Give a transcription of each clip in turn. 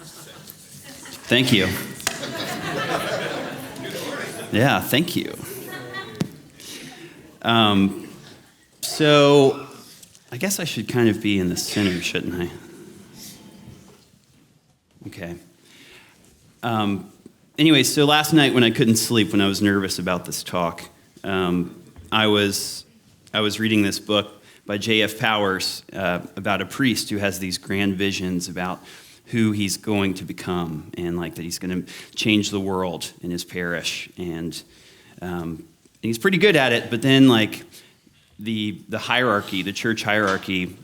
Thank you. Yeah, thank you. So I guess I should kind of be in the center, shouldn't I? Okay. Anyway, so last night when I couldn't sleep, when I was nervous about this talk, I was reading this book by J.F. Powers about a priest who has these grand visions about who he's going to become, and like that he's going to change the world in his parish, and he's pretty good at it. But then, like the hierarchy, the church hierarchy,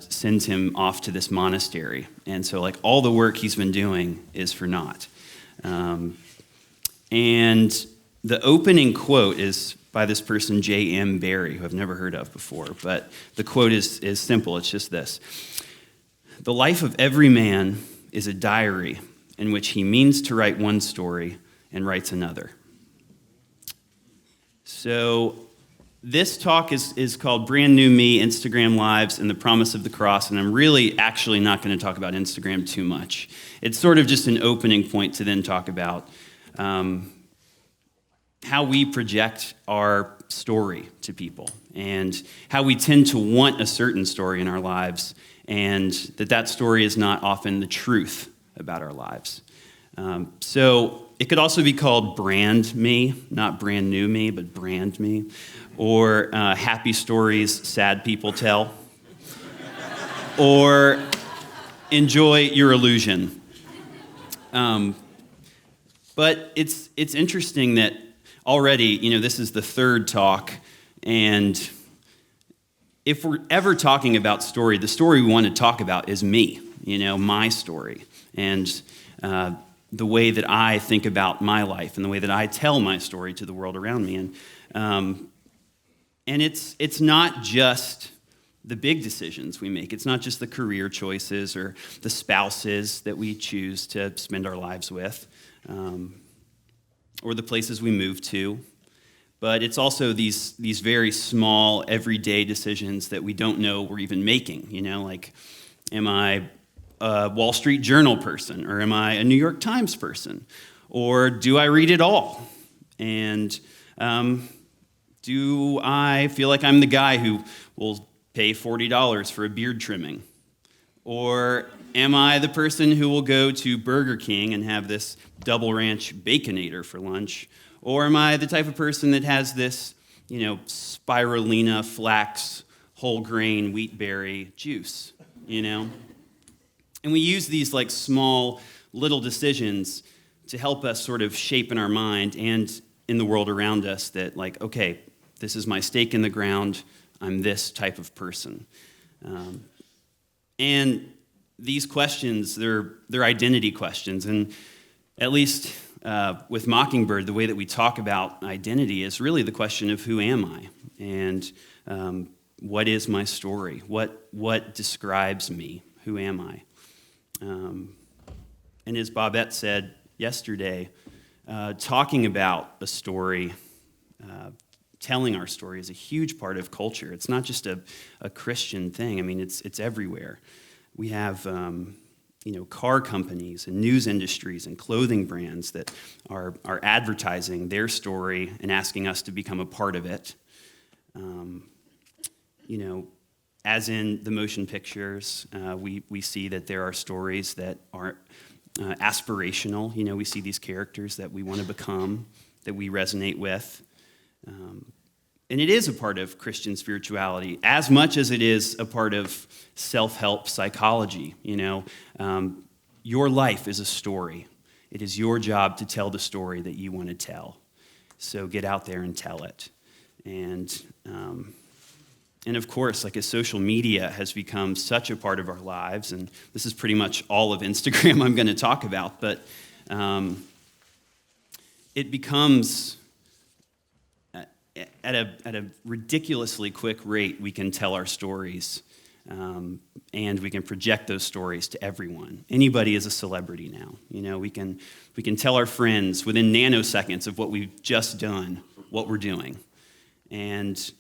sends him off to this monastery, and so like all the work he's been doing is for naught. And the opening quote is by this person, J.M. Barrie, who I've never heard of before, but the quote is simple. It's just this: "The life of every man is a diary in which he means to write one story and writes another." So this talk is called Brand New Me, Instagram Lives, and the Promise of the Cross, and I'm really actually not going to talk about Instagram too much. It's sort of just an opening point to then talk about how we project our story to people and how we tend to want a certain story in our lives, and that story is not often the truth about our lives. So it could also be called Brand Me, not Brand New Me, but Brand Me, or Happy Stories Sad People Tell, or Enjoy Your Illusion. But it's interesting that already, this is the third talk, and if we're ever talking about story, the story we want to talk about is me, my story, and the way that I think about my life and the way that I tell my story to the world around me. And it's not just the big decisions we make. It's not just the career choices or the spouses that we choose to spend our lives with, or the places we move to. But it's also these very small, everyday decisions that we don't know we're even making. Like, am I a Wall Street Journal person, or am I a New York Times person? Or do I read it all? And do I feel like I'm the guy who will pay $40 for a beard trimming? Or am I the person who will go to Burger King and have this double ranch Baconator for lunch? Or am I the type of person that has this, spirulina, flax, whole grain, wheat berry juice, And we use these like small little decisions to help us sort of shape in our mind and in the world around us that like, okay, this is my stake in the ground. I'm this type of person. And these questions, they're identity questions. And at least with Mockingbird, the way that we talk about identity is really the question of who am I? And what is my story? What describes me? Who am I? And as Bobette said yesterday, talking about a story, telling our story is a huge part of culture. It's not just a Christian thing. I mean, it's everywhere. We have car companies and news industries and clothing brands that are advertising their story and asking us to become a part of it. As in the motion pictures, we see that there are stories that are aspirational. We see these characters that we want to become, that we resonate with. And it is a part of Christian spirituality, as much as it is a part of self-help psychology. Your life is a story. It is your job to tell the story that you want to tell. So get out there and tell it. And of course, like as social media has become such a part of our lives, and this is pretty much all of Instagram I'm going to talk about, but it becomes, at a ridiculously quick rate, we can tell our stories, and we can project those stories to everyone. Anybody is a celebrity now. We can tell our friends within nanoseconds of what we've just done, what we're doing. And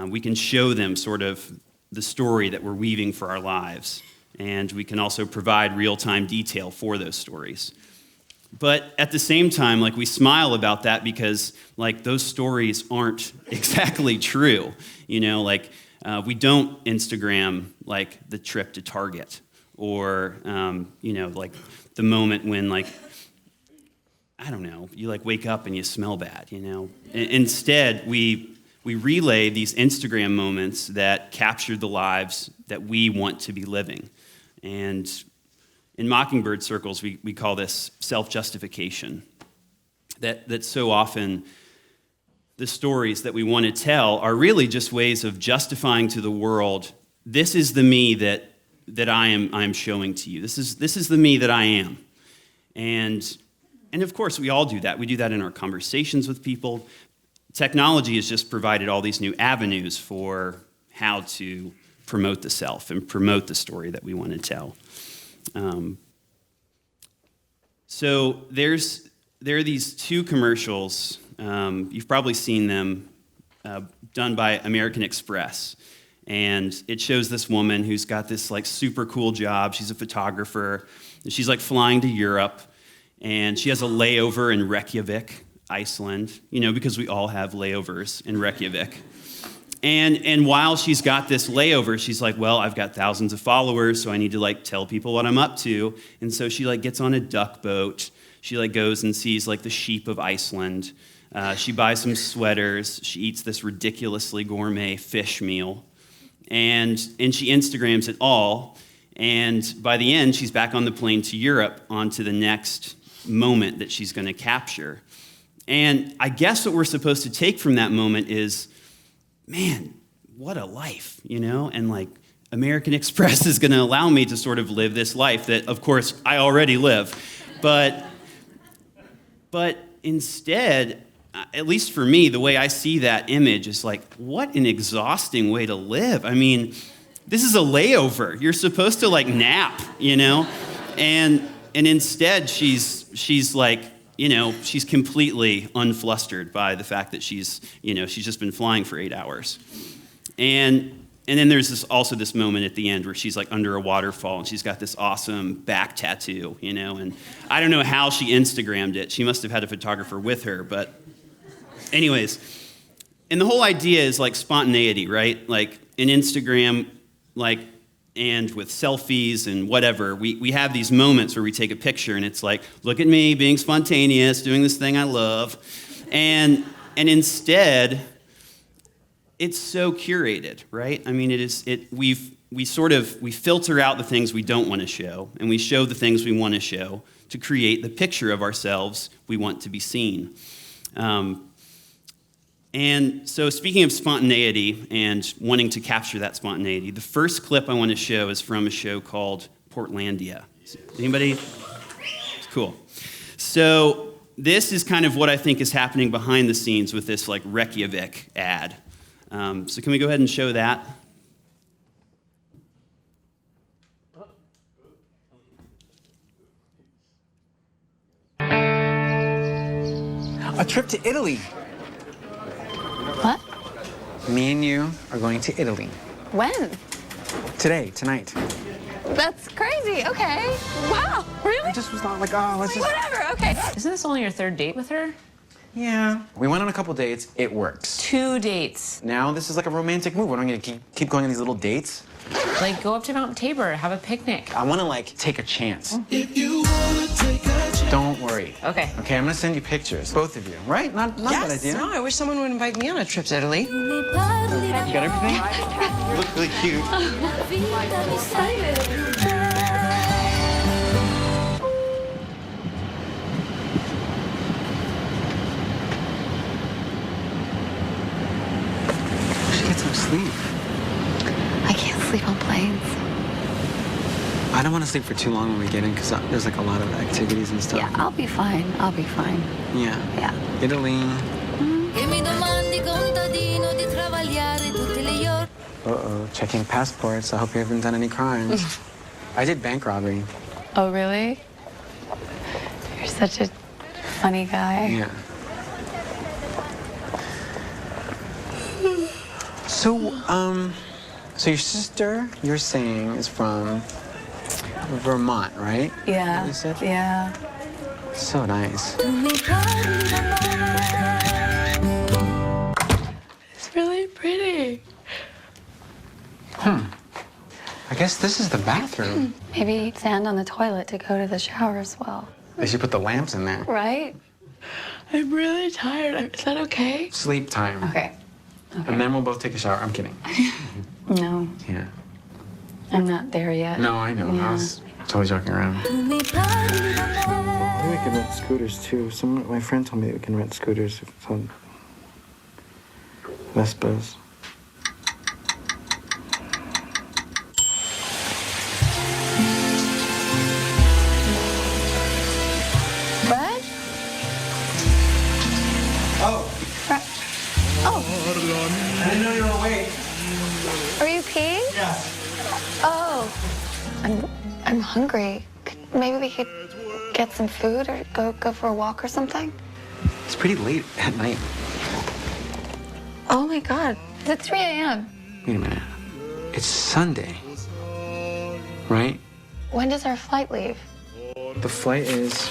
we can show them sort of the story that we're weaving for our lives. And we can also provide real-time detail for those stories. But at the same time, like, we smile about that because, like, those stories aren't exactly true. You know, like, we don't Instagram, like, the trip to Target or, you know, like, the moment when, like, I don't know, you, like, wake up and you smell bad, you know? Instead, we relay these Instagram moments that capture the lives that we want to be living. And in Mockingbird circles, we call this self-justification. That so often the stories that we want to tell are really just ways of justifying to the world, this is the me that I am showing to you. This is the me that I am. And of course, we all do that. We do that in our conversations with people. Technology has just provided all these new avenues for how to promote the self and promote the story that we want to tell. So there are these two commercials. You've probably seen them, done by American Express. And it shows this woman who's got this, like, super cool job. She's a photographer. And she's, like, flying to Europe. And she has a layover in Reykjavik, Iceland, you know, because we all have layovers in Reykjavik. And while she's got this layover, she's like, well, I've got thousands of followers, so I need to, like, tell people what I'm up to. And so she, like, gets on a duck boat. She, like, goes and sees, like, the sheep of Iceland. She buys some sweaters. She eats this ridiculously gourmet fish meal. And she Instagrams it all. And by the end, she's back on the plane to Europe onto the next moment that she's going to capture. And I guess what we're supposed to take from that moment is, man, what a life, you know? And, like, American Express is going to allow me to sort of live this life that, of course, I already live. But instead, at least for me, the way I see that image is like, what an exhausting way to live. I mean, this is a layover. You're supposed to, like, nap, you know? And instead, she's like, you know, she's completely unflustered by the fact that she's just been flying for 8 hours. And then there's also this moment at the end where she's, like, under a waterfall and she's got this awesome back tattoo, you know, and I don't know how she Instagrammed it. She must have had a photographer with her, but anyways. And the whole idea is, like, spontaneity, right? Like, in Instagram, like, and with selfies and whatever, we have these moments where we take a picture and it's like, look at me being spontaneous, doing this thing I love. And instead, it's so curated, right? I mean, we filter out the things we don't want to show, and we show the things we want to show to create the picture of ourselves we want to be seen. And so, speaking of spontaneity and wanting to capture that spontaneity, the first clip I want to show is from a show called Portlandia. Anybody? Cool. So this is kind of what I think is happening behind the scenes with this, like, Reykjavik ad. So can we go ahead and show that? A trip to Italy. What? Me and you are going to Italy. When? Today, tonight. That's crazy. Okay. Wow. Really? I just was not like, oh, let's just... Whatever. Okay. Isn't this only your third date with her? Yeah. We went on a couple dates. It works. 2 dates. Now this is like a romantic move. What, I'm going to keep going on these little dates? Like, go up to Mount Tabor, have a picnic. I want to, like, take a chance. If you wanna take a chance. Don't worry. Okay. Okay, I'm going to send you pictures. Both of you, right? Not a bad idea. No, I wish someone would invite me on a trip to Italy. You got everything? You look really cute. I'm excited. We should get some sleep. I can't sleep on planes. I don't want to sleep for too long when we get in because there's, like, a lot of activities and stuff. Yeah, I'll be fine. I'll be fine. Yeah. Yeah. Italy. Uh-oh, checking passports. I hope you haven't done any crimes. I did bank robbery. Oh, really? You're such a funny guy. Yeah. So your sister, you're saying, is from Vermont, right? Yeah. You said? Yeah. So nice. It's really pretty. I guess this is the bathroom. Maybe sand on the toilet to go to the shower as well. They should put the lamps in there. Right? I'm really tired. Is that okay? Sleep time. Okay. And then we'll both take a shower. I'm kidding. No, Yeah. I'm not there yet. No, I know. Yeah. I was totally joking around. I think we can rent scooters too. My friend told me that we can rent scooters if it's on Vespas. Brad? Oh, Brad? Oh, I didn't know you were awake. are you peeing? Yeah. Oh, I'm hungry. Maybe we could get some food or go for a walk or something. It's pretty late at night. Oh my God, it's 3 a.m. Wait a minute. It's Sunday, right? When does our flight leave? The flight is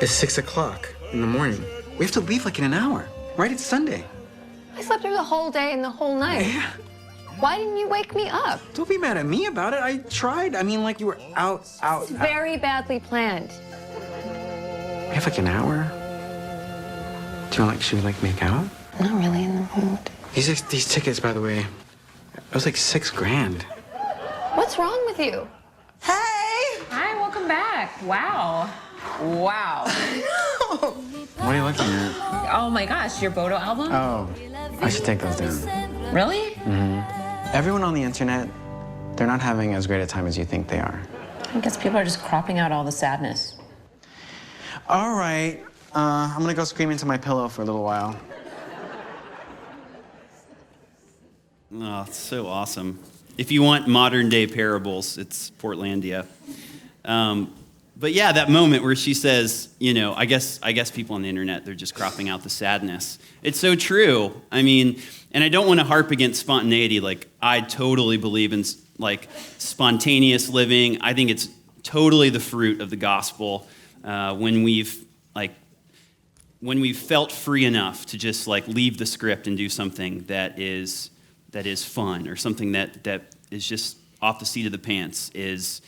6 o'clock in the morning. We have to leave like in an hour, right? It's Sunday. I slept through the whole day and the whole night. Yeah. Why didn't you wake me up? Don't be mad at me about it. I tried. I mean, like you were out. Very badly planned. We have like an hour. Do you want should we like make out? I'm not really in the mood. These tickets, by the way, it was like $6,000. What's wrong with you? Hi, welcome back. Wow. Wow. What are you looking at? Oh my gosh, your Bodo album? Oh, I should take those down. Really? Everyone on the internet, they're not having as great a time as you think they are. I guess people are just cropping out all the sadness. All right, I'm gonna go scream into my pillow for a little while. Oh, it's so awesome. If you want modern day parables, it's Portlandia. But yeah, that moment where she says, you know, I guess people on the internet, they're just cropping out the sadness. It's so true. I mean, and I don't want to harp against spontaneity. Like, I totally believe in like spontaneous living. I think it's totally the fruit of the gospel when we've felt free enough to just like leave the script and do something that is fun, or something that is just off the seat of the pants is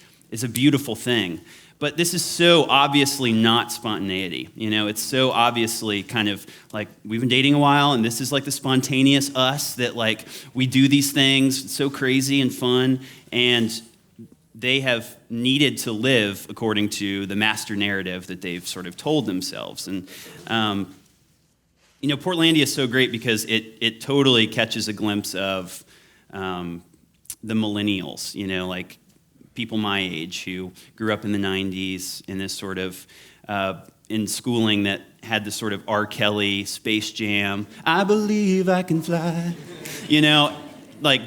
a beautiful thing. But this is so obviously not spontaneity. You know, it's so obviously kind of like we've been dating a while, and this is like the spontaneous us that like we do these things. It's so crazy and fun, and they have needed to live according to the master narrative that they've sort of told themselves. And you know, Portlandia is so great because it totally catches a glimpse of the millennials. You know, like people my age who grew up in the 90s in this sort of, in schooling that had this sort of R. Kelly, Space Jam, I believe I can fly. You know, like,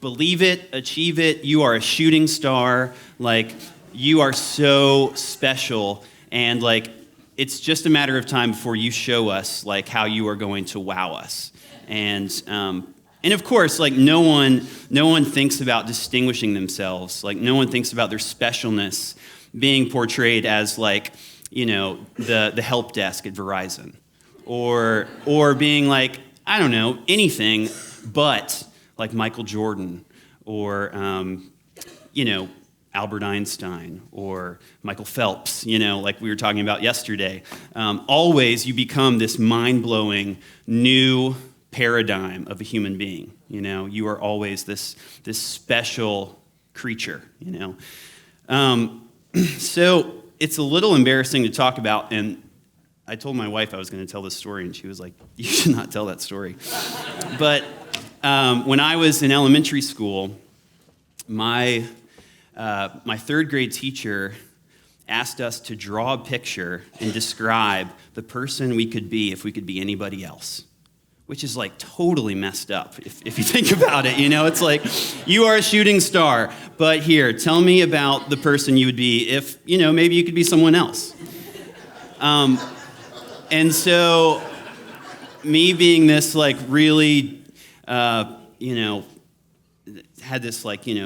believe it, achieve it, you are a shooting star, like, you are so special, and like, it's just a matter of time before you show us like how you are going to wow us. And of course, like no one thinks about distinguishing themselves. Like no one thinks about their specialness being portrayed as like, you know, the help desk at Verizon, or being like, I don't know, anything but like Michael Jordan, or you know, Albert Einstein, or Michael Phelps. You know, like we were talking about yesterday. Always you become this mind-blowing new paradigm of a human being. You know, you are always this special creature, you know. So it's a little embarrassing to talk about, and I told my wife I was going to tell this story, and she was like, you should not tell that story. But when I was in elementary school, my third grade teacher asked us to draw a picture and describe the person we could be if we could be anybody else. Which is like totally messed up if you think about it. You know, it's like, you are a shooting star, but here, tell me about the person you would be if, you know, maybe you could be someone else. And so, me being this like really, you know, had this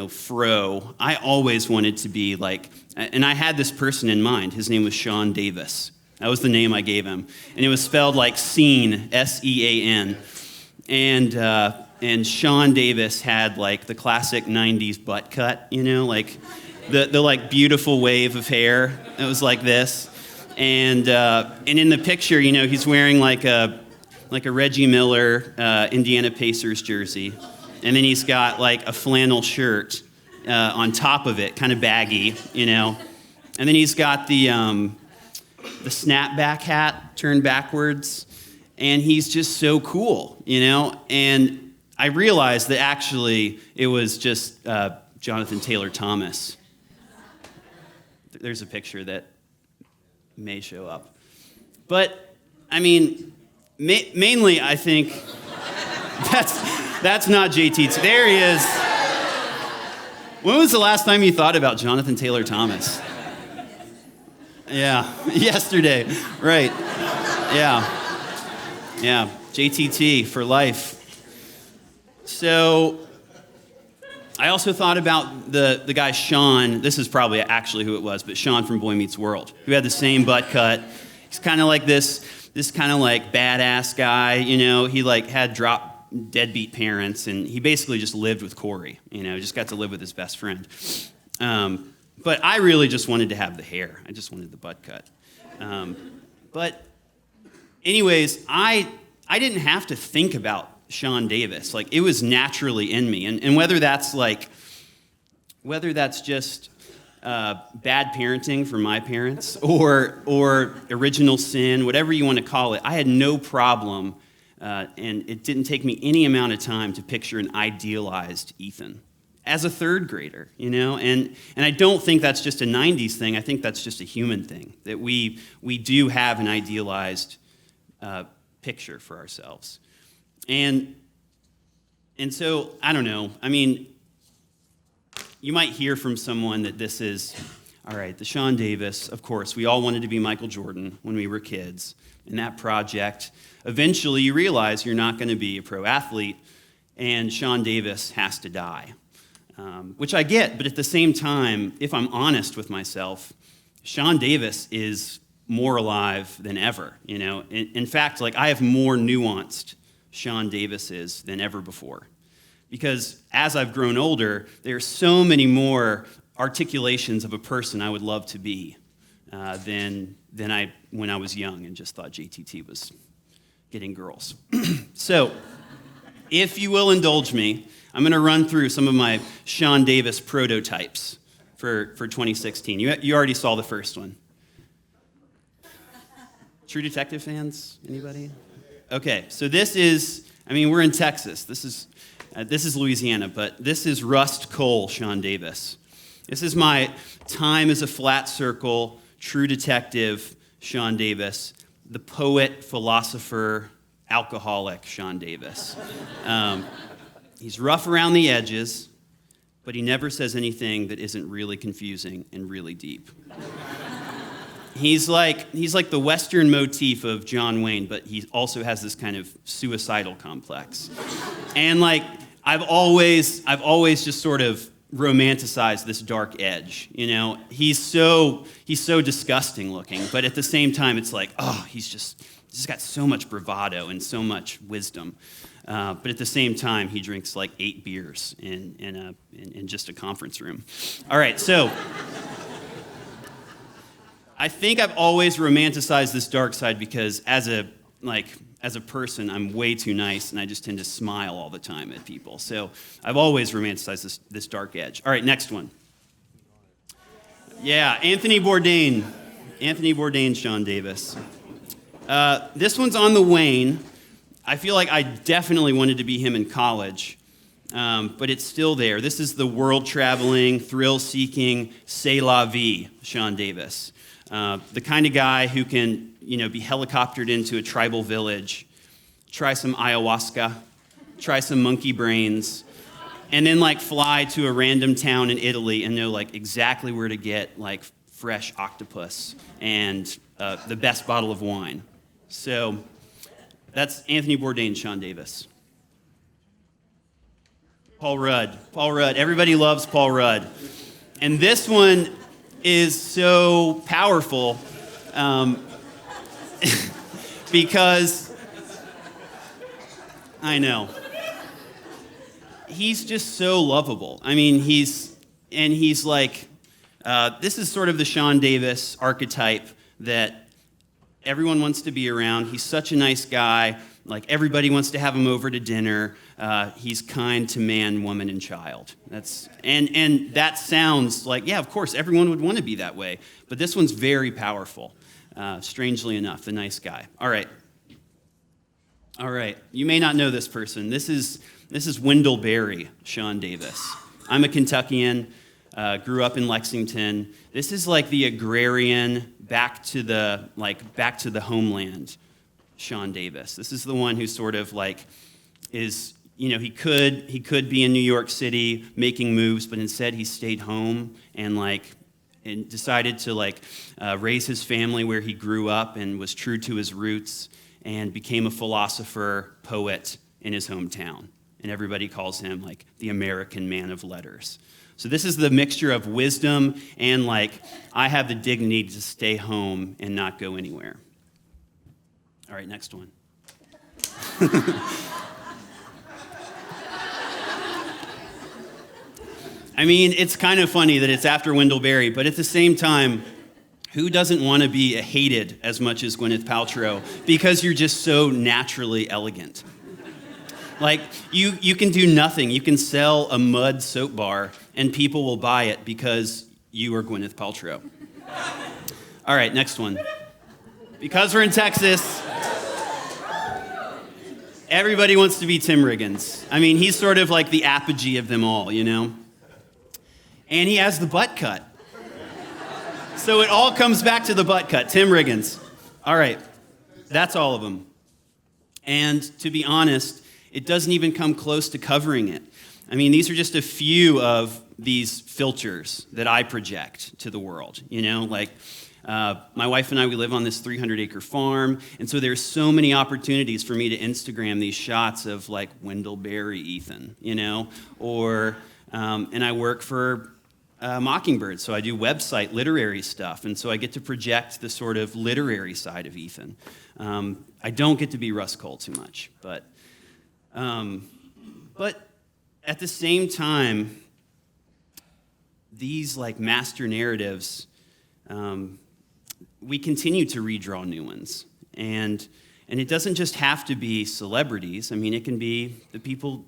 fro. I always wanted to be like, and I had this person in mind. His name was Sean Davis. That was the name I gave him. And it was spelled like Sean, S-E-A-N. And Sean Davis had like the classic 90s butt cut, like the like beautiful wave of hair. It was like this. And in the picture, he's wearing like a Reggie Miller Indiana Pacers jersey. And then he's got like a flannel shirt on top of it, kind of baggy, And then he's got the snapback hat turned backwards. And he's just so cool, And I realized that actually it was just Jonathan Taylor Thomas. There's a picture that may show up. But, I mean, mainly I think that's not JT. There he is. When was the last time you thought about Jonathan Taylor Thomas? Yeah, yesterday, right. Yeah, JTT for life. So I also thought about the guy Sean. This is probably actually who it was, but Sean from Boy Meets World, who had the same butt cut. He's kind of like this kind of like badass guy, He like had deadbeat parents, and he basically just lived with Corey, Just got to live with his best friend. But I really just wanted to have the hair. I just wanted the butt cut. But anyways, I didn't have to think about Sean Davis. Like, it was naturally in me. And whether that's just bad parenting from my parents or original sin, whatever you want to call it, I had no problem, and it didn't take me any amount of time to picture an idealized Ethan as a third grader, And I don't think that's just a 90s thing. I think that's just a human thing, that we do have an idealized picture for ourselves. And so, I don't know. I mean, you might hear from someone that this is, all right, the Sean Davis, of course, we all wanted to be Michael Jordan when we were kids. In that project, eventually you realize you're not going to be a pro athlete, and Sean Davis has to die. Which I get, but at the same time, if I'm honest with myself, Sean Davis is more alive than ever, In fact, like, I have more nuanced Sean Davis is than ever before. Because as I've grown older, there are so many more articulations of a person I would love to be than when I was young and just thought JTT was getting girls. So, if you will indulge me, I'm going to run through some of my Sean Davis prototypes for 2016. You already saw the first one. True Detective fans? Anybody? Okay, so this is, we're in Texas. This is Louisiana, but this is Rust Coal Sean Davis. This is my time as a flat circle, True Detective Sean Davis, the poet, philosopher, alcoholic Sean Davis. He's rough around the edges, but he never says anything that isn't really confusing and really deep. He's like the Western motif of John Wayne, but he also has this kind of suicidal complex. And like, I've always just sort of romanticized this dark edge. He's so disgusting looking, but at the same time, it's like, oh, he's just got so much bravado and so much wisdom. But at the same time, he drinks like 8 beers in just a conference room. All right, so I think I've always romanticized this dark side because as a person, I'm way too nice, and I just tend to smile all the time at people. So I've always romanticized this dark edge. All right, next one. Yeah, Anthony Bourdain, Sean Davis. This one's on the wane. I feel like I definitely wanted to be him in college, but it's still there. This is the world-traveling, thrill-seeking, c'est la vie Sean Davis. The kind of guy who can, be helicoptered into a tribal village, try some ayahuasca, try some monkey brains, and then like fly to a random town in Italy and know like exactly where to get like fresh octopus and the best bottle of wine. So that's Anthony Bourdain, Sean Davis. Paul Rudd. Paul Rudd. Everybody loves Paul Rudd. And this one is so powerful because I know. He's just so lovable. I mean, he's like, this is sort of the Sean Davis archetype that everyone wants to be around. He's such a nice guy. Like, everybody wants to have him over to dinner. He's kind to man, woman, and child. And that sounds like, yeah, of course, everyone would want to be that way. But this one's very powerful, strangely enough, the nice guy. All right. You may not know this person. This is Wendell Berry, Sean Davis. I'm a Kentuckian, grew up in Lexington. This is like the agrarian, back to the homeland Sean Davis. This is the one who sort of like is, he could be in New York City making moves, but instead he stayed home and decided to raise his family where he grew up and was true to his roots and became a philosopher, poet in his hometown. And everybody calls him the American man of letters. So this is the mixture of wisdom and I have the dignity to stay home and not go anywhere. All right, next one. I mean, it's kind of funny that it's after Wendell Berry, but at the same time, who doesn't want to be hated as much as Gwyneth Paltrow because you're just so naturally elegant? You can do nothing. You can sell a mud soap bar and people will buy it because you are Gwyneth Paltrow. All right, next one. Because we're in Texas, everybody wants to be Tim Riggins. I mean, he's sort of like the apogee of them all, And he has the butt cut. So it all comes back to the butt cut, Tim Riggins. All right, that's all of them. And to be honest, it doesn't even come close to covering it. I mean, these are just a few of these filters that I project to the world, my wife and I, we live on this 300-acre farm, and so there's so many opportunities for me to Instagram these shots of Wendell Berry Ethan, or and I work for Mockingbird, so I do website literary stuff, and so I get to project the sort of literary side of Ethan. I don't get to be Russ Cole too much, but at the same time, these master narratives, we continue to redraw new ones, and it doesn't just have to be celebrities. I mean, it can be the people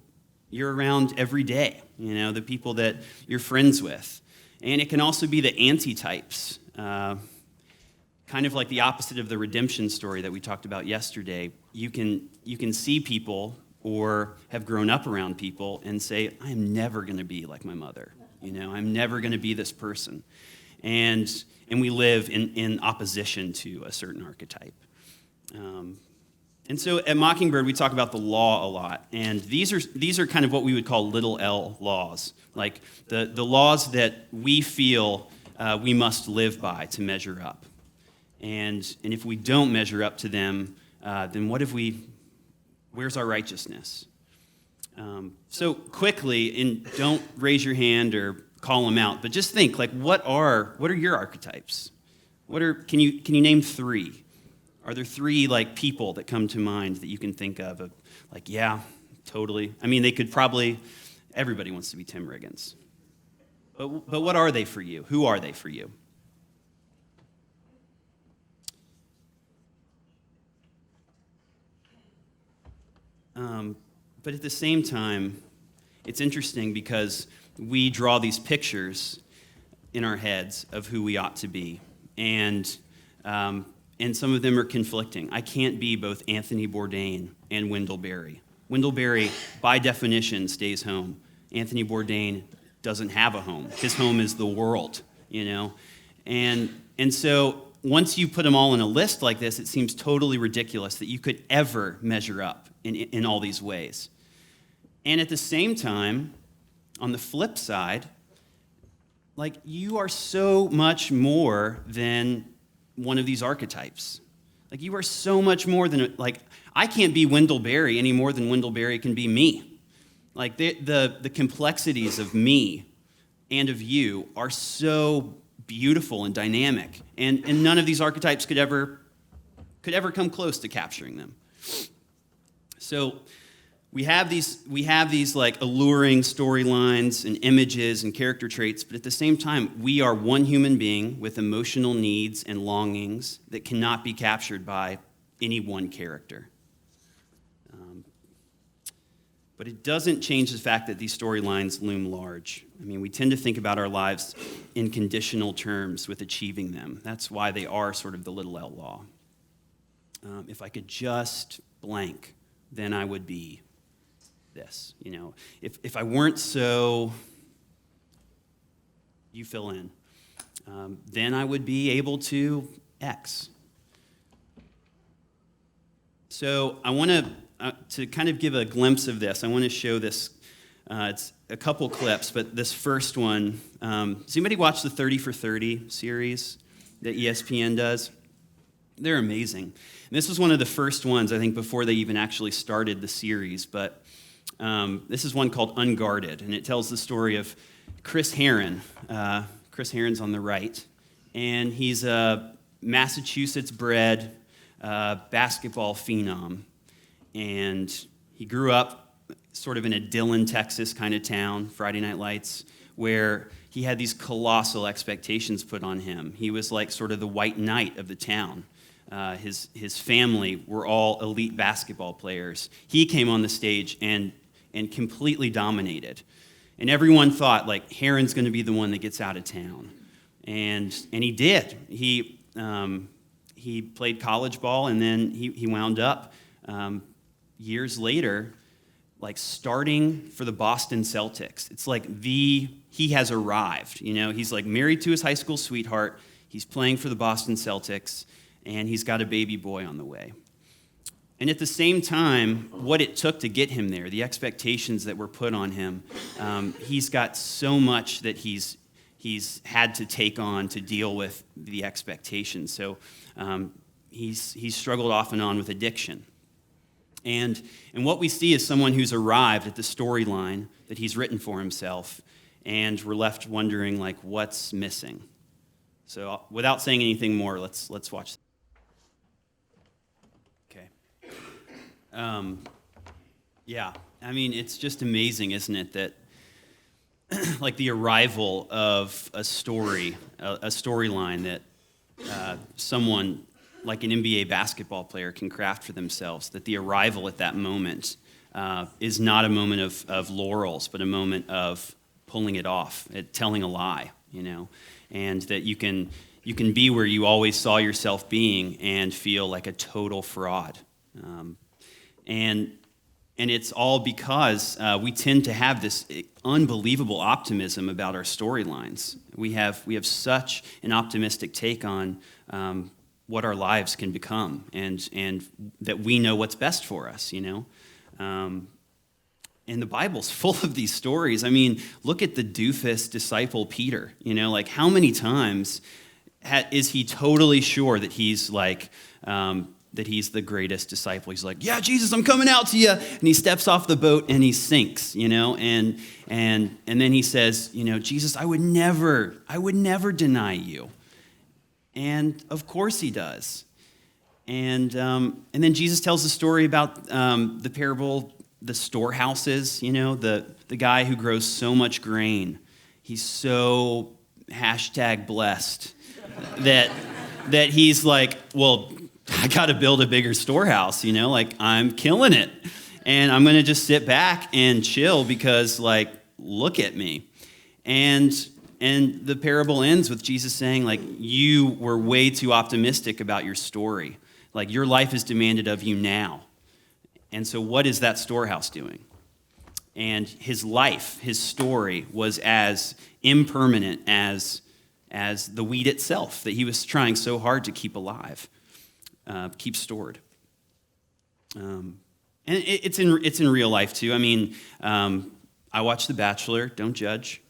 you're around every day, the people that you're friends with. And it can also be the antitypes, kind of like the opposite of the redemption story that we talked about yesterday. You can see people or have grown up around people and say, I am never going to be like my mother. I'm never going to be this person. And we live in opposition to a certain archetype. And so at Mockingbird, we talk about the law a lot. And these are kind of what we would call little L laws, like the laws that we feel we must live by to measure up. And if we don't measure up to them, then where's our righteousness? So quickly, and don't raise your hand or call them out, but just think, what are your archetypes? Can you name three? Are there three people that come to mind that you can think of yeah, totally. I mean, they could probably, everybody wants to be Tim Riggins. But what are they for you? Who are they for you? But at the same time, it's interesting because we draw these pictures in our heads of who we ought to be. And some of them are conflicting. I can't be both Anthony Bourdain and Wendell Berry. Wendell Berry, by definition, stays home. Anthony Bourdain doesn't have a home. His home is the world, And so once you put them all in a list like this, it seems totally ridiculous that you could ever measure up in all these ways. And at the same time, on the flip side, you are so much more than one of these archetypes. You are so much more than, I can't be Wendell Berry any more than Wendell Berry can be me. Like the complexities of me and of you are so beautiful and dynamic, and none of these archetypes could ever come close to capturing them. So we have these like alluring storylines and images and character traits, but at the same time, we are one human being with emotional needs and longings that cannot be captured by any one character. But it doesn't change the fact that these storylines loom large. I mean, we tend to think about our lives in conditional terms with achieving them. That's why they are sort of the little L law. If I could just blank, then I would be this. You know, if I weren't so, you fill in, then I would be able to X. So I want to kind of give a glimpse of this. I want to show this. It's a couple clips, but this first one. Does anybody watch the 30 for 30 series that ESPN does? They're amazing. And this was one of the first ones, I think, before they even actually started the series. But this is one called Unguarded, and it tells the story of Chris Herron. Chris Herron's on the right, and he's a Massachusetts-bred basketball phenom. And he grew up sort of in a Dillon, Texas kind of town, Friday Night Lights, where he had these colossal expectations put on him. He was like sort of the white knight of the town. His family were all elite basketball players. He came on the stage and completely dominated. And everyone thought, like, Herron's going to be the one that gets out of town. And he did. He played college ball, and then he wound up years later, like starting for the Boston Celtics. It's like he has arrived, you know. He's like married to his high school sweetheart. He's playing for the Boston Celtics, and he's got a baby boy on the way. And at the same time, what it took to get him there, the expectations that were put on him, he's got so much that he's had to take on to deal with the expectations. So he's struggled off and on with addiction. And what we see is someone who's arrived at the storyline that he's written for himself, and we're left wondering, like, what's missing? So without saying anything more, let's watch. Okay. Yeah, I mean, it's just amazing, isn't it, that like the arrival of a storyline that someone like an NBA basketball player can craft for themselves, that the arrival at that moment is not a moment of laurels, but a moment of pulling it off, telling a lie, you know, and that you can be where you always saw yourself being and feel like a total fraud. And it's all because we tend to have this unbelievable optimism about our storylines. We have such an optimistic take on what our lives can become, and that we know what's best for us, you know. And the Bible's full of these stories. I mean, look at the doofus disciple Peter, you know, like how many times is he totally sure that he's like, that he's the greatest disciple? He's like, yeah, Jesus, I'm coming out to you. And he steps off the boat and he sinks, you know, and then he says, you know, Jesus, I would never deny you. And of course he does. And then Jesus tells the story about the parable, the storehouses, you know, the guy who grows so much grain. He's so #blessed that he's like, well, I got to build a bigger storehouse, you know, like I'm killing it. And I'm going to just sit back and chill because, like, look at me. And the parable ends with Jesus saying, like, you were way too optimistic about your story. Like, your life is demanded of you now. And so what is that storehouse doing? And his life, his story, was as impermanent as the wheat itself that he was trying so hard to keep alive, keep stored. And it's in real life, too. I mean, I watch The Bachelor. Don't judge.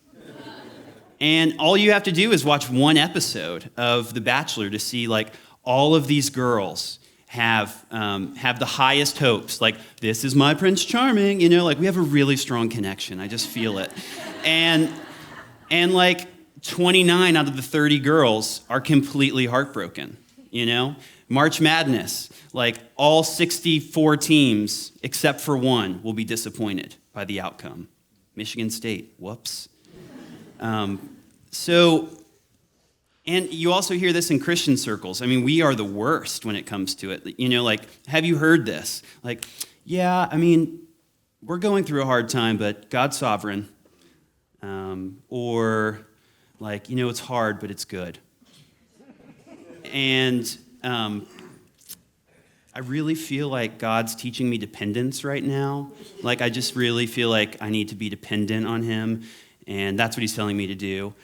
And all you have to do is watch one episode of The Bachelor to see, like, all of these girls have the highest hopes. Like, this is my Prince Charming, like we have a really strong connection. I just feel it. And like 29 out of the 30 girls are completely heartbroken, March Madness, like all 64 teams except for one will be disappointed by the outcome. Michigan State, whoops. And you also hear this in Christian circles. I mean, we are the worst when it comes to it. Like, have you heard this? Like, yeah, I mean, we're going through a hard time, but God's sovereign. Or like, it's hard, but it's good. And I really feel like God's teaching me dependence right now. Like, I just really feel like I need to be dependent on him, and that's what he's telling me to do.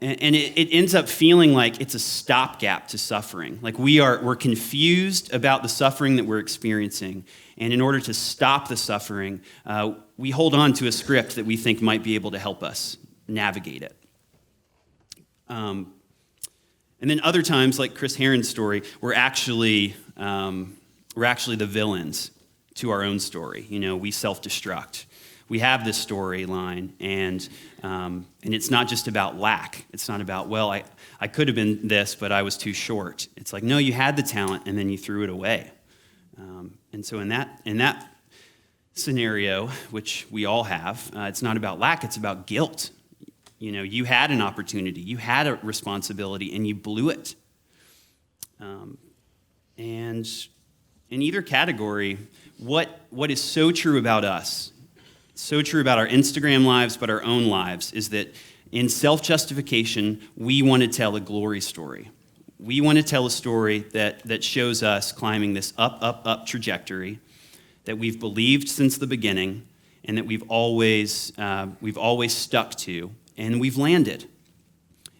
And it ends up feeling like it's a stopgap to suffering. Like we're confused about the suffering that we're experiencing. And in order to stop the suffering, we hold on to a script that we think might be able to help us navigate it. And then other times, like Chris Herron's story, we're actually the villains to our own story. We self-destruct. We have this storyline, and it's not just about lack. It's not about, well, I could have been this, but I was too short. It's like, no, you had the talent, and then you threw it away. And so in that scenario, which we all have, it's not about lack, it's about guilt. You had an opportunity, you had a responsibility, and you blew it. And in either category, what is so true about us, so true about our Instagram lives, but our own lives, is that in self-justification, we want to tell a glory story. We want to tell a story that shows us climbing this up trajectory that we've believed since the beginning and that we've always stuck to, and we've landed.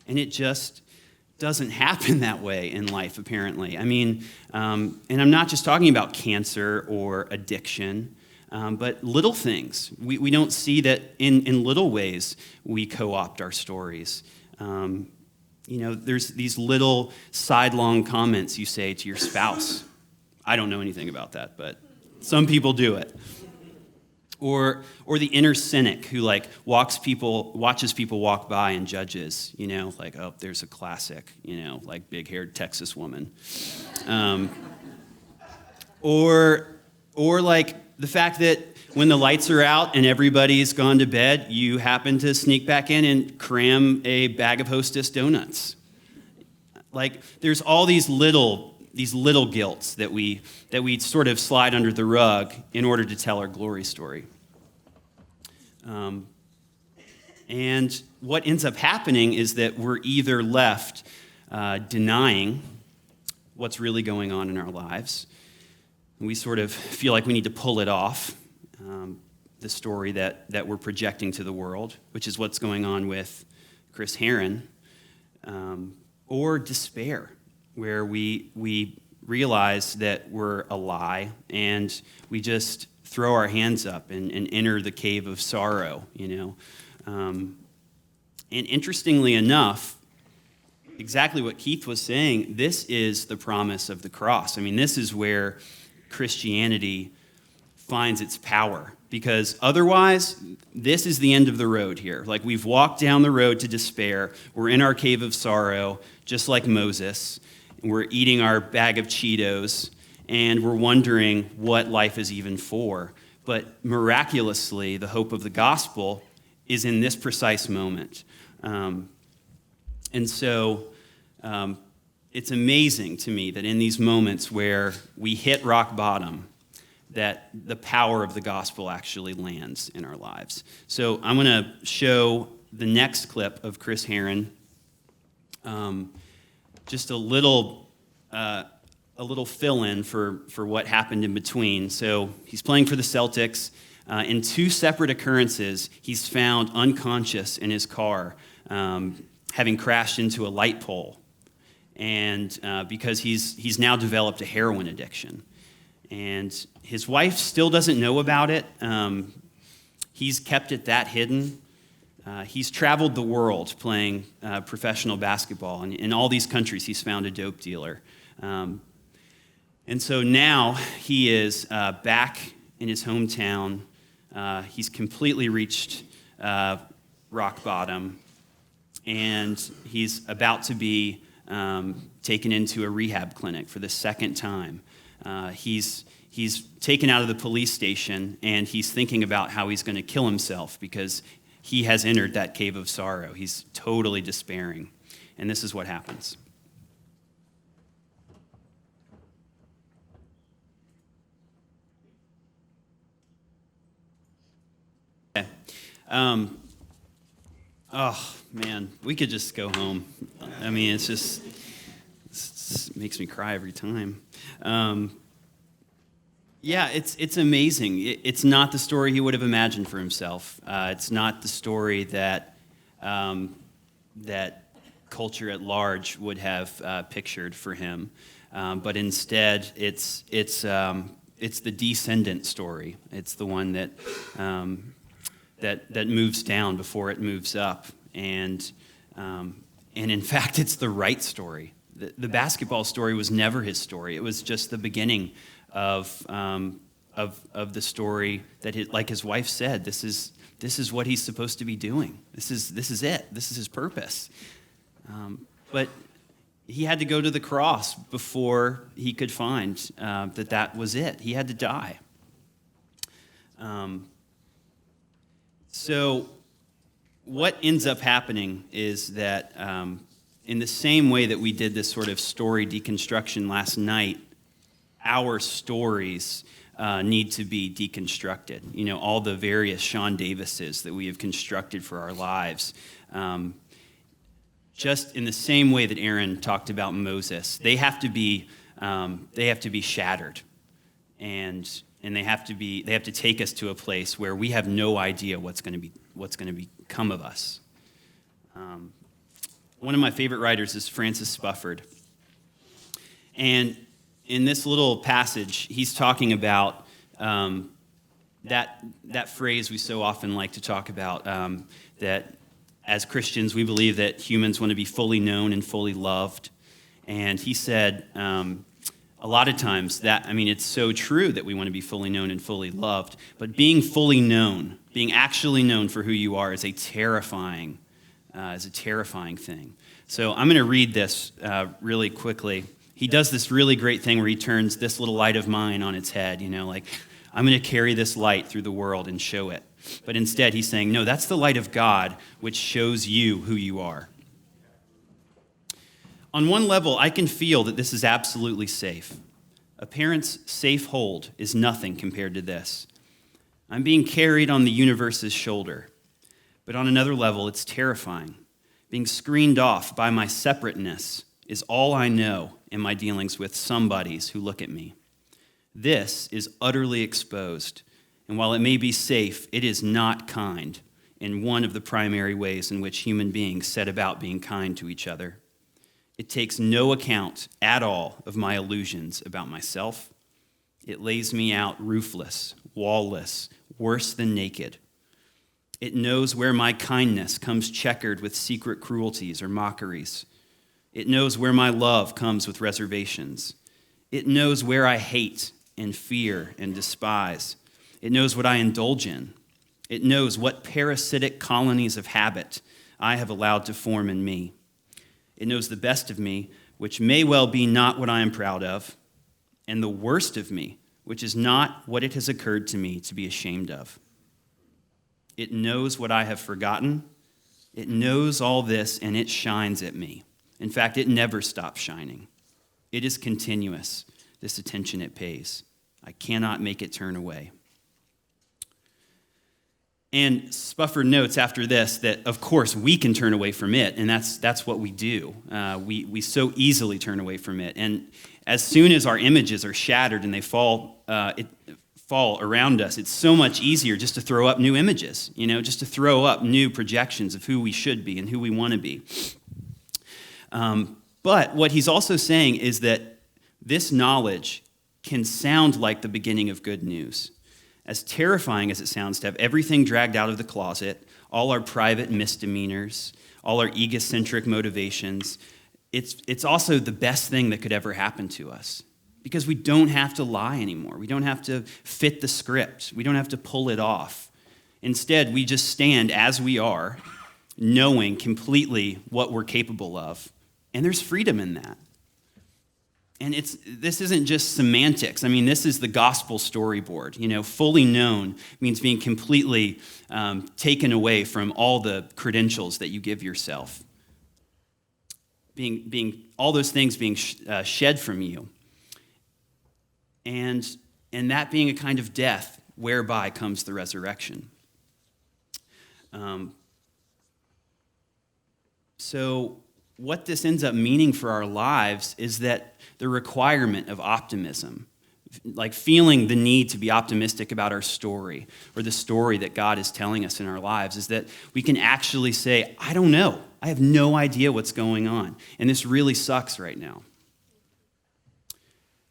And it just doesn't happen that way in life, apparently. I mean, and I'm not just talking about cancer or addiction, but little things. We don't see that in little ways we co-opt our stories. There's these little sidelong comments you say to your spouse. I don't know anything about that, but some people do it. Or the inner cynic who watches people walk by and judges, like, oh, there's a classic, like big-haired Texas woman. Or like the fact that when the lights are out and everybody's gone to bed, you happen to sneak back in and cram a bag of Hostess donuts. Like, there's all these little guilts that we sort of slide under the rug in order to tell our glory story. And what ends up happening is that we're either left denying what's really going on in our lives. We sort of feel like we need to pull it off, the story that we're projecting to the world, which is what's going on with Chris Herron, or despair, where we realize that we're a lie and we just throw our hands up and enter the cave of sorrow, And interestingly enough, exactly what Keith was saying, this is the promise of the cross. I mean, this is where Christianity finds its power, because otherwise, this is the end of the road here. Like, we've walked down the road to despair. We're in our cave of sorrow, just like Moses. We're eating our bag of Cheetos, and we're wondering what life is even for. But miraculously, the hope of the gospel is in this precise moment. And so it's amazing to me that in these moments where we hit rock bottom, that the power of the gospel actually lands in our lives. So I'm going to show the next clip of Chris Herron, just a little fill-in for what happened in between. So he's playing for the Celtics. In two separate occurrences, he's found unconscious in his car, having crashed into a light pole, and because he's now developed a heroin addiction. And his wife still doesn't know about it. He's kept it that hidden. He's traveled the world playing professional basketball, and in all these countries he's found a dope dealer. And And so now he is back in his hometown. He's completely reached rock bottom, and he's about to be taken into a rehab clinic for the second time. He's taken out of the police station, and he's thinking about how he's going to kill himself because he has entered that cave of sorrow. He's totally despairing. And this is what happens. Okay. Oh, man, we could just go home. I mean, it makes me cry every time. Yeah, it's amazing. It's not the story he would have imagined for himself. It's not the story that that culture at large would have pictured for him. But instead, it's the descendant story. It's the one that moves down before it moves up, and in fact, it's the right story. The basketball story was never his story. It was just the beginning of the story that, like his wife said, this is what he's supposed to be doing. This is it. This is his purpose. But he had to go to the cross before he could find that was it. He had to die. So what ends up happening is that in the same way that we did this sort of story deconstruction last night, our stories need to be deconstructed. You know, all the various Sean Davises that we have constructed for our lives. Just in the same way that Aaron talked about Moses, they have to be shattered, and they have to take us to a place where we have no idea what's going to become of us. One of my favorite writers is Francis Spufford, and in this little passage, he's talking about that phrase we so often like to talk about, that as Christians, we believe that humans want to be fully known and fully loved. And he said, a lot of times it's so true that we want to be fully known and fully loved, but being fully known, being actually known for who you are is a terrifying thing. So I'm going to read this really quickly. He does this really great thing where he turns this little light of mine on its head, like, I'm going to carry this light through the world and show it. But instead, he's saying, no, that's the light of God, which shows you who you are. On one level, I can feel that this is absolutely safe. A parent's safe hold is nothing compared to this. I'm being carried on the universe's shoulder. But on another level, it's terrifying. Being screened off by my separateness is all I know in my dealings with somebodies who look at me. This is utterly exposed, and while it may be safe, it is not kind in one of the primary ways in which human beings set about being kind to each other. It takes no account at all of my illusions about myself. It lays me out roofless, wallless, worse than naked. It knows where my kindness comes checkered with secret cruelties or mockeries. It knows where my love comes with reservations. It knows where I hate and fear and despise. It knows what I indulge in. It knows what parasitic colonies of habit I have allowed to form in me. It knows the best of me, which may well be not what I am proud of, and the worst of me, which is not what it has occurred to me to be ashamed of. It knows what I have forgotten. It knows all this, and it shines at me. In fact, it never stops shining. It is continuous, this attention it pays. I cannot make it turn away. And Spufford notes after this that, of course, we can turn away from it, and that's what we do. We so easily turn away from it. And as soon as our images are shattered and they fall around us, it's so much easier just to throw up new images, just to throw up new projections of who we should be and who we want to be. But what he's also saying is that this knowledge can sound like the beginning of good news. As terrifying as it sounds to have everything dragged out of the closet, all our private misdemeanors, all our egocentric motivations, it's also the best thing that could ever happen to us. because we don't have to lie anymore. We don't have to fit the script. We don't have to pull it off. Instead, we just stand as we are, knowing completely what we're capable of. And there's freedom in that. And this isn't just semantics. I mean, this is the gospel storyboard. Fully known means being completely taken away from all the credentials that you give yourself. Being all those things being shed from you. And that being a kind of death whereby comes the resurrection. So what this ends up meaning for our lives is that the requirement of optimism, like feeling the need to be optimistic about our story or the story that God is telling us in our lives, is that we can actually say, I don't know. I have no idea what's going on. And this really sucks right now.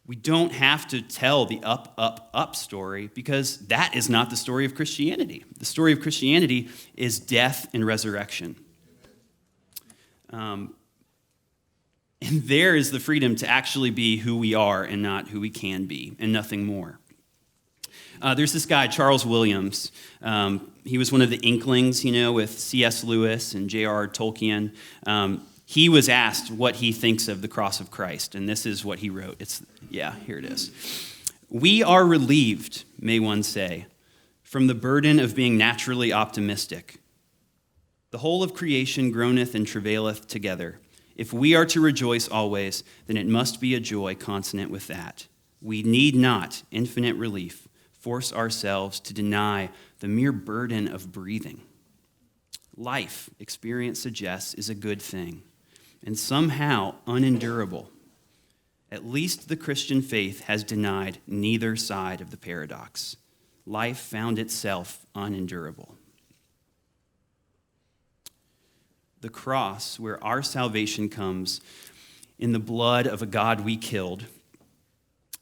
We don't have to tell the up, up, up story because that is not the story of Christianity. The story of Christianity is death and resurrection. And there is the freedom to actually be who we are and not who we can be, and nothing more. There's this guy, Charles Williams. He was one of the Inklings, with C.S. Lewis and J.R.R. Tolkien. He was asked what he thinks of the cross of Christ, and this is what he wrote. Here it is. We are relieved, may one say, from the burden of being naturally optimistic. The whole of creation groaneth and travaileth together. If we are to rejoice always, then it must be a joy consonant with that. We need not, infinite relief, force ourselves to deny the mere burden of breathing. Life, experience suggests, is a good thing, and somehow unendurable. At least the Christian faith has denied neither side of the paradox. Life found itself unendurable. The cross, where our salvation comes in the blood of a God we killed,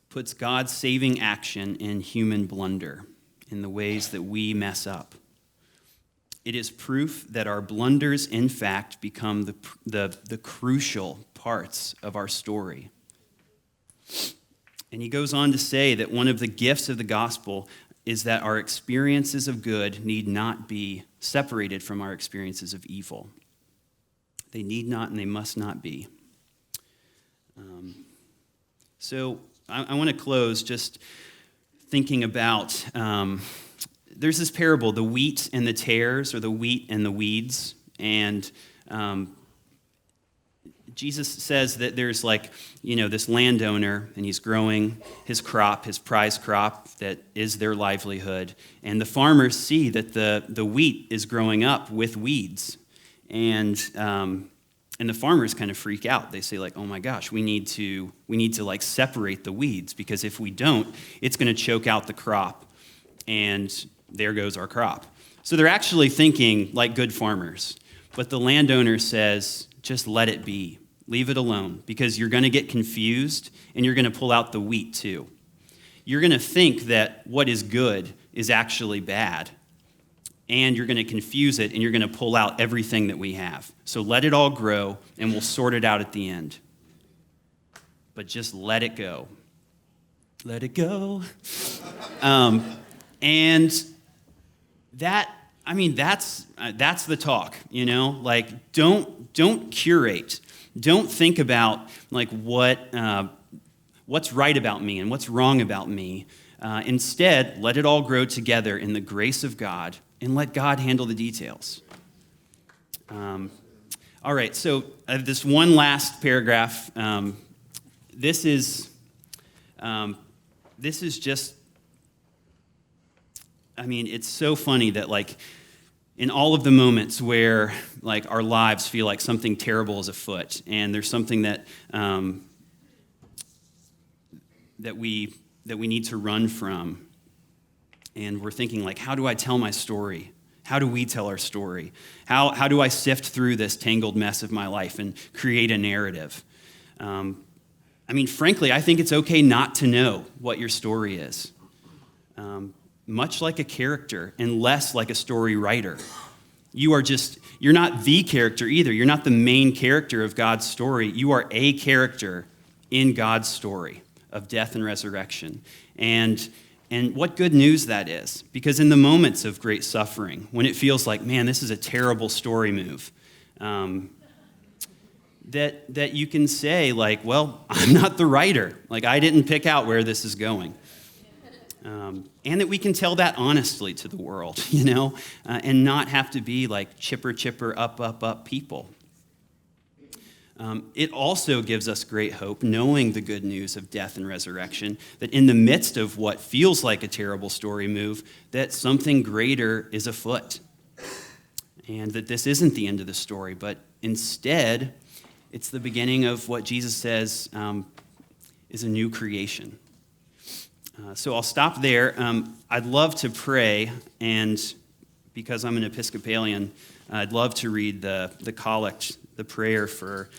puts God's saving action in human blunder, in the ways that we mess up. It is proof that our blunders, in fact, become the crucial parts of our story. And he goes on to say that one of the gifts of the gospel is that our experiences of good need not be separated from our experiences of evil. They need not and they must not be. So I want to close just thinking about, there's this parable, the wheat and the tares, or the wheat and the weeds. And Jesus says that there's this landowner, and he's growing his crop, his prize crop that is their livelihood. And the farmers see that the wheat is growing up with weeds. And the farmers kind of freak out. They say, oh my gosh, we need to separate the weeds, because if we don't, it's going to choke out the crop, and there goes our crop. So they're actually thinking like good farmers. But the landowner says, just let it be. Leave it alone, because you're going to get confused, and you're going to pull out the wheat too. You're going to think that what is good is actually bad, and you're going to confuse it, and you're going to pull out everything that we have. So let it all grow, and we'll sort it out at the end. But just let it go. Let it go. And that's the talk, don't curate. Don't think about what's right about me and what's wrong about me. Instead, let it all grow together in the grace of God, and let God handle the details. All right, so this one last paragraph. This is just, it's so funny that in all of the moments where our lives feel like something terrible is afoot, and there's something that we need to run from, and we're thinking how do I tell my story? How do we tell our story? How do I sift through this tangled mess of my life and create a narrative? Frankly, I think it's okay not to know what your story is. Much like a character, and less like a story writer. You're not the character either. You're not the main character of God's story. You are a character in God's story of death and resurrection. And what good news that is, because in the moments of great suffering, when it feels like, man, this is a terrible story move, that you can say, like, well, I'm not the writer. Like, I didn't pick out where this is going. And that we can tell that honestly to the world, and not have to be like chipper, up people. It also gives us great hope, knowing the good news of death and resurrection, that in the midst of what feels like a terrible story move, that something greater is afoot. And that this isn't the end of the story, but instead, it's the beginning of what Jesus says is a new creation. So I'll stop there. I'd love to pray, and because I'm an Episcopalian, I'd love to read the collect, the prayer for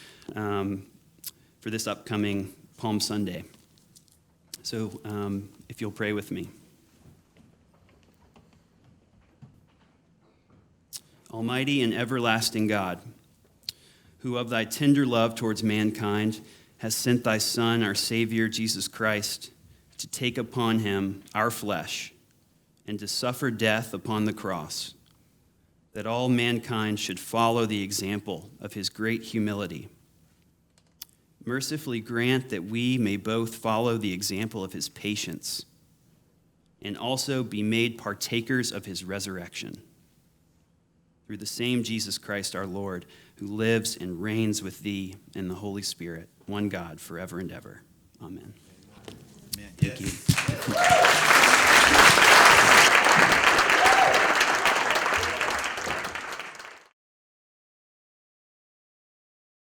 this upcoming Palm Sunday. So if you'll pray with me. Almighty and everlasting God, who of thy tender love towards mankind has sent thy Son, our Savior, Jesus Christ, to take upon him our flesh and to suffer death upon the cross, that all mankind should follow the example of his great humility. Mercifully grant that we may both follow the example of his patience and also be made partakers of his resurrection. Through the same Jesus Christ our Lord, who lives and reigns with thee in the Holy Spirit, one God, forever and ever. Amen.